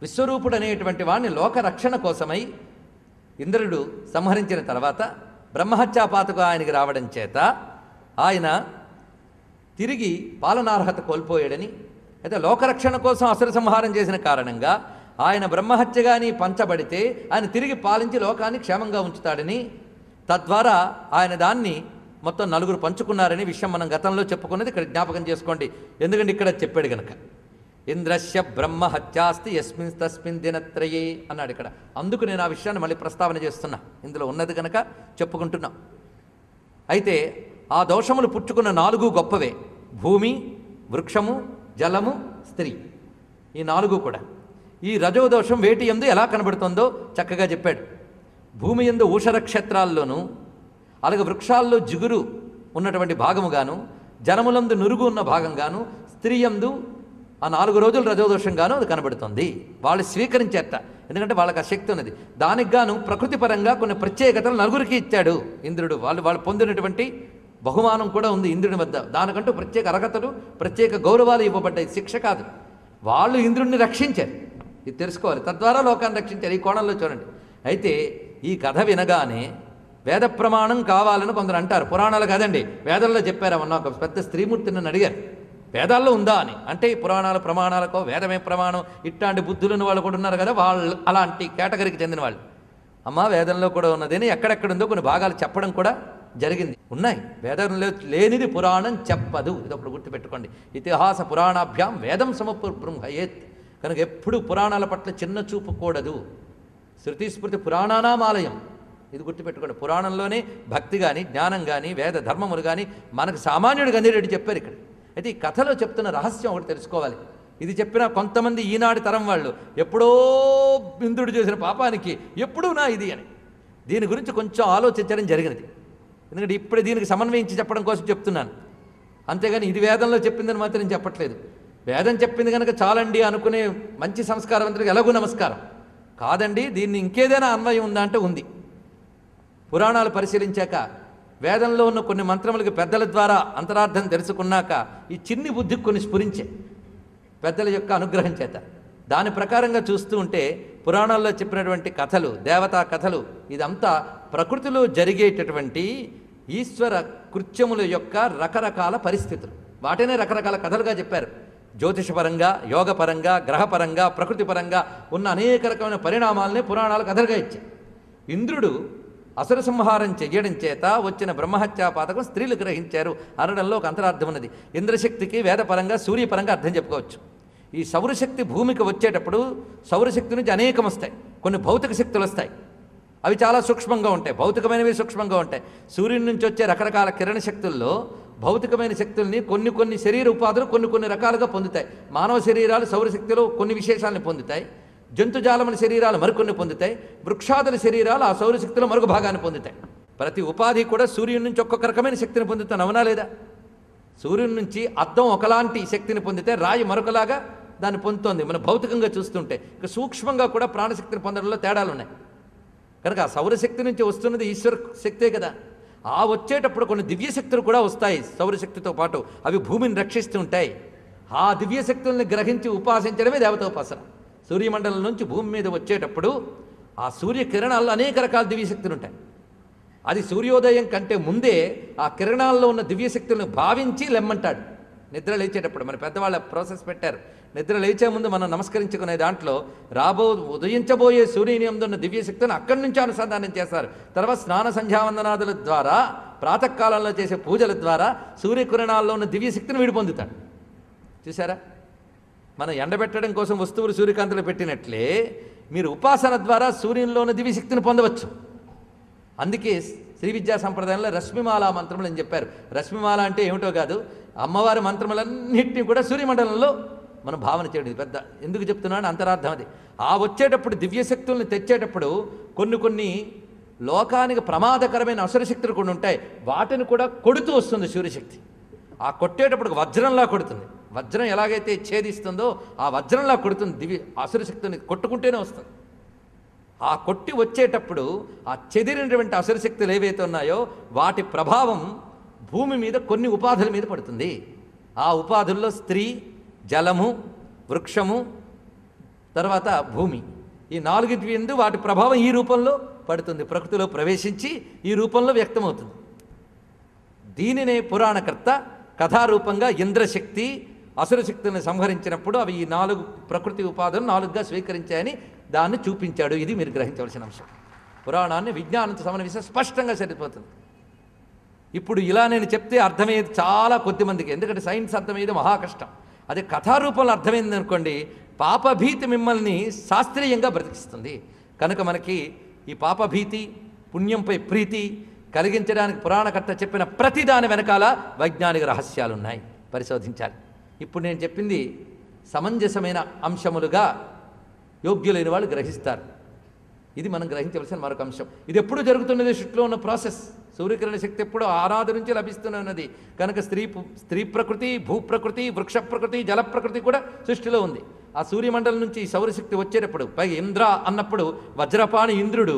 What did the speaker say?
విశ్వరూపుడు అనేటువంటి వాడిని లోకరక్షణ కోసమై ఇంద్రుడు సంహరించిన తర్వాత బ్రహ్మహత్యాపాతకు ఆయనకి రావడం చేత ఆయన తిరిగి పాలనార్హత కోల్పోయాడని, అయితే లోకరక్షణ కోసం అసుర సంహారం చేసిన కారణంగా ఆయన బ్రహ్మహత్యగాని పంచబడితే ఆయన తిరిగి పాలించి లోకాన్ని క్షేమంగా ఉంచుతాడని, తద్వారా ఆయన దాన్ని మొత్తం నలుగురు పంచుకున్నారని విషయం మనం గతంలో చెప్పుకున్నది ఇక్కడ జ్ఞాపకం చేసుకోండి. ఎందుకంటే ఇక్కడ చెప్పాడు గనక ఇంద్రస్య బ్రహ్మహత్యాస్తి యస్మిన్ తస్మిన్ దినత్రయే అన్నాడు ఇక్కడ. అందుకు నేను ఆ విషయాన్ని మళ్ళీ ప్రస్తావన చేస్తున్నా, ఇందులో ఉన్నది కనుక చెప్పుకుంటున్నా. అయితే ఆ దోషములు పుచ్చుకున్న 4 గొప్పవే: భూమి, వృక్షము, జలము, స్త్రీ. ఈ 4 కూడా ఈ రజోదోషం వేటి యందు ఎలా కనబడుతుందో చక్కగా చెప్పాడు. భూమి యందు ఊషరక్షేత్రాల్లోనూ, అలాగే వృక్షాల్లో జిగురు ఉన్నటువంటి భాగముగాను, జనములందు నురుగు ఉన్న భాగంగాను, స్త్రీ యందు ఆ 4 రోజులు రజోదోషంగాను అది కనబడుతుంది. వాళ్ళు స్వీకరించేట, ఎందుకంటే వాళ్ళకి ఆ శక్తి ఉన్నది. దానికి గాను ప్రకృతి పరంగా కొన్ని ప్రత్యేకతలు నలుగురికి ఇచ్చాడు ఇంద్రుడు. వాళ్ళు పొందినటువంటి బహుమానం కూడా ఉంది ఇంద్రుని వద్ద. దానికంటూ ప్రత్యేక అర్హతలు, ప్రత్యేక గౌరవాలు ఇవ్వబడ్డాయి. శిక్ష కాదు, వాళ్ళు ఇంద్రుడిని రక్షించారు. ఇది తెలుసుకోవాలి. తద్వారా లోకాన్ని రక్షించారు. ఈ కోణంలో చూడండి. అయితే ఈ కథ వినగానే వేద ప్రమాణం కావాలని కొందరు అంటారు. పురాణాలు కాదండి, వేదంలో చెప్పారమన్నా. ఒక పెద్ద స్త్రీమూర్తిని నన్ను అడిగారు, వేదాల్లో ఉందా అని. అంటే పురాణాల ప్రమాణాలకో వేదమే ప్రమాణం ఇట్లాంటి బుద్ధులను వాళ్ళు కూడా ఉన్నారు కదా, వాళ్ళు అలాంటి కేటగిరీకి చెందిన వాళ్ళు. అమ్మ వేదంలో కూడా ఉన్నదని ఎక్కడెక్కడుందో కొన్ని భాగాలు చెప్పడం కూడా జరిగింది. ఉన్నాయి, వేదంలో లేనిది పురాణం చెప్పదు. ఇది ఒకటి గుర్తుపెట్టుకోండి. ఇతిహాస పురాణాభ్యాం వేదం సమబ్రహ్మయేత్. కనుక ఎప్పుడు పురాణాల పట్ల చిన్న చూపు కూడదు. శృతి స్మృతి పురాణానామాలయం, ఇది గుర్తుపెట్టుకోండి. పురాణంలోనే భక్తి కానీ, జ్ఞానం కానీ, వేద ధర్మములు కానీ మనకు సామాన్యుడికి అందేటట్టు చెప్పారు ఇక్కడ. అయితే ఈ కథలో చెప్తున్న రహస్యం ఒకటి తెలుసుకోవాలి. ఇది చెప్పిన కొంతమంది ఈనాటి తరం వాళ్ళు ఎప్పుడో ఇంద్రుడు చేసిన పాపానికి ఎప్పుడూ నా ఇది అని దీని గురించి కొంచెం ఆలోచించడం జరిగినది. ఎందుకంటే ఇప్పుడు దీనికి సమన్వయించి చెప్పడం కోసం చెప్తున్నాను, అంతేగాని ఇది వేదంలో చెప్పిందని మాత్రం నేను చెప్పట్లేదు. వేదం చెప్పింది కనుక చాలండి అనుకునే మంచి సంస్కారవంతులకు ఎలాగూ నమస్కారం కాదండి. దీన్ని ఇంకేదైనా అన్వయం ఉందా అంటే ఉంది. పురాణాలు పరిశీలించాక వేదంలో ఉన్న కొన్ని మంత్రములకి పెద్దల ద్వారా అంతరార్థం తెలుసుకున్నాక ఈ చిన్ని బుద్ధికి కొన్ని స్ఫురించే పెద్దల యొక్క అనుగ్రహం చేత. దాని ప్రకారంగా చూస్తూ ఉంటే పురాణాల్లో చెప్పినటువంటి కథలు, దేవతా కథలు, ఇదంతా ప్రకృతిలో జరిగేటటువంటి ఈశ్వర కృత్యముల యొక్క రకరకాల పరిస్థితులు. వాటినే రకరకాల కథలుగా చెప్పారు. జ్యోతిషపరంగా, యోగపరంగా, గ్రహపరంగా, ప్రకృతిపరంగా ఉన్న అనేక రకమైన పరిణామాలనే పురాణాలు కథలుగా ఇచ్చాయి. ఇంద్రుడు అసుర సంహారం చెయ్యడం చేత వచ్చిన బ్రహ్మహత్యా పాతకం స్త్రీలు గ్రహించారు అనడంలో ఒక అంతరార్థం ఉన్నది. ఇంద్రశక్తికి వేదపరంగా, సూర్యపరంగా అర్థం చెప్పుకోవచ్చు. ఈ సౌరశక్తి భూమికి వచ్చేటప్పుడు సౌరశక్తి నుంచి అనేకం వస్తాయి. కొన్ని భౌతిక శక్తులు వస్తాయి, అవి చాలా సూక్ష్మంగా ఉంటాయి. భౌతికమైనవి సూక్ష్మంగా ఉంటాయి. సూర్యుడి నుంచి వచ్చే రకరకాల కిరణ శక్తుల్లో భౌతికమైన శక్తుల్ని కొన్ని శరీర ఉపాధులు కొన్ని రకాలుగా పొందుతాయి. మానవ శరీరాలు సౌరశక్తిలో కొన్ని విశేషాలను పొందుతాయి, జంతుజాలముల శరీరాలు మరికొన్ని పొందుతాయి, వృక్షాదుల శరీరాలు ఆ సౌరశక్తిలో మరొక భాగాన్ని పొందుతాయి. ప్రతి ఉపాధి కూడా సూర్యుడి నుంచి ఒక్కొక్క రకమైన శక్తిని పొందుతాను, అవునా లేదా? సూర్యుడి నుంచి అద్దం ఒకలాంటి శక్తిని పొందితే రాయి మరొకలాగా దాన్ని పొందుతోంది. మనం భౌతికంగా చూస్తుంటే ఇక సూక్ష్మంగా కూడా ప్రాణశక్తిని పొందడంలో తేడాలు ఉన్నాయి. కనుక ఆ సౌరశక్తి నుంచి వస్తున్నది ఈశ్వర శక్తే కదా. ఆ వచ్చేటప్పుడు కొన్ని దివ్యశక్తులు కూడా వస్తాయి సౌరశక్తితో పాటు, అవి భూమిని రక్షిస్తూ ఉంటాయి. ఆ దివ్యశక్తుల్ని గ్రహించి ఉపాసించడమే దేవతోపాసన. సూర్యమండలం నుంచి భూమి మీద వచ్చేటప్పుడు ఆ సూర్యకిరణాల్లో అనేక రకాల దివ్యశక్తులు ఉంటాయి. అది సూర్యోదయం కంటే ముందే ఆ కిరణాల్లో ఉన్న దివ్యశక్తులను భావించి లెమ్మంటాడు నిద్ర లేచేటప్పుడు. మన పెద్దవాళ్ళ ప్రాసెస్ పెట్టారు. నిద్ర లేచే ముందు మనం నమస్కరించుకునే దాంట్లో ఉదయించబోయే సూర్యుని యందు ఉన్న దివ్యశక్తిని అక్కడి నుంచి అనుసంధానం చేస్తారు. తర్వాత స్నాన సంధ్యావందనాదుల ద్వారా, ప్రాతకాలంలో చేసే పూజల ద్వారా సూర్యకిరణాల్లో ఉన్న దివ్యశక్తిని వీడు పొందుతాడు. చూసారా? మనం ఎండబెట్టడం కోసం వస్తువులు సూర్యకాంతిలో పెట్టినట్లే మీరు ఉపాసన ద్వారా సూర్యునిలో ఉన్న దివ్యశక్తిని పొందవచ్చు. అందుకే శ్రీ విద్యా సంప్రదాయంలో రశ్మిమాల మంత్రములు అని చెప్పారు. రశ్మిమాల అంటే ఏమిటో కాదు, అమ్మవారి మంత్రములన్నింటినీ కూడా సూర్యమండలంలో మనం భావన చేయడం. పెద్ద ఎందుకు చెప్తున్నాను, అంతరార్థం అది. ఆ వచ్చేటప్పుడు దివ్యశక్తుల్ని తెచ్చేటప్పుడు కొన్ని లోకానికి ప్రమాదకరమైన అసురశక్తులు కొన్ని ఉంటాయి. వాటిని కూడా కొడుతూ వస్తుంది సూర్యశక్తి. ఆ కొట్టేటప్పుడు వజ్రంలా కొడుతుంది. వజ్రం ఎలాగైతే ఛేదిస్తుందో ఆ వజ్రంలా కొడుతుంది. దివ్య అసురశక్తిని కొట్టుకుంటూనే వస్తుంది. ఆ కొట్టి వచ్చేటప్పుడు ఆ చెదిరినటువంటి అసురశక్తులు ఏవైతే ఉన్నాయో వాటి ప్రభావం భూమి మీద కొన్ని ఉపాధుల మీద పడుతుంది. ఆ ఉపాధుల్లో స్త్రీ, జలము, వృక్షము, తర్వాత భూమి. ఈ నాలుగిటి ఎందు వాటి ప్రభావం ఈ రూపంలో పడుతుంది, ప్రకృతిలో ప్రవేశించి ఈ రూపంలో వ్యక్తమవుతుంది. దీనినే పురాణకర్త కథారూపంగా ఇంద్రశక్తి అసురశక్తులను సంహరించినప్పుడు అవి ఈ 4 ప్రకృతి ఉపాధులను 4గా స్వీకరించాయని దాన్ని చూపించాడు. ఇది మీరు గ్రహించవలసిన అంశం. పురాణాన్ని విజ్ఞానంతో సమన్వయిస్తే స్పష్టంగా సరిపోతుంది. ఇప్పుడు ఇలా నేను చెప్తే అర్థమయ్యేది చాలా కొద్దిమందికి, ఎందుకంటే సైన్స్ అర్థమయ్యేది మహా కష్టం. అదే కథారూపంలో అర్థమైంది అనుకోండి, పాపభీతి మిమ్మల్ని శాస్త్రీయంగా బ్రతికిస్తుంది. కనుక మనకి ఈ పాపభీతి, పుణ్యంపై ప్రీతి కలిగించడానికి పురాణకర్త చెప్పిన ప్రతి దాని వెనకాల వైజ్ఞానిక రహస్యాలు ఉన్నాయి, పరిశోధించాలి. ఇప్పుడు నేను చెప్పింది సమంజసమైన అంశములుగా యోగ్యులైన వాళ్ళు గ్రహిస్తారు. ఇది మనం గ్రహించవలసిన మరొక అంశం. ఇది ఎప్పుడు జరుగుతున్నది, సృష్టిలో ఉన్న ప్రాసెస్. సూర్యకిరణ శక్తి ఎప్పుడూ ఆనాది నుంచి లభిస్తూనే ఉన్నది. కనుక స్త్రీ ప్రకృతి, భూప్రకృతి, వృక్ష ప్రకృతి, జల ప్రకృతి కూడా సృష్టిలో ఉంది. ఆ సూర్యమండలం నుంచి సౌరశక్తి వచ్చేటప్పుడు పైగా ఇంద్ర అన్నప్పుడు వజ్రపాణి ఇంద్రుడు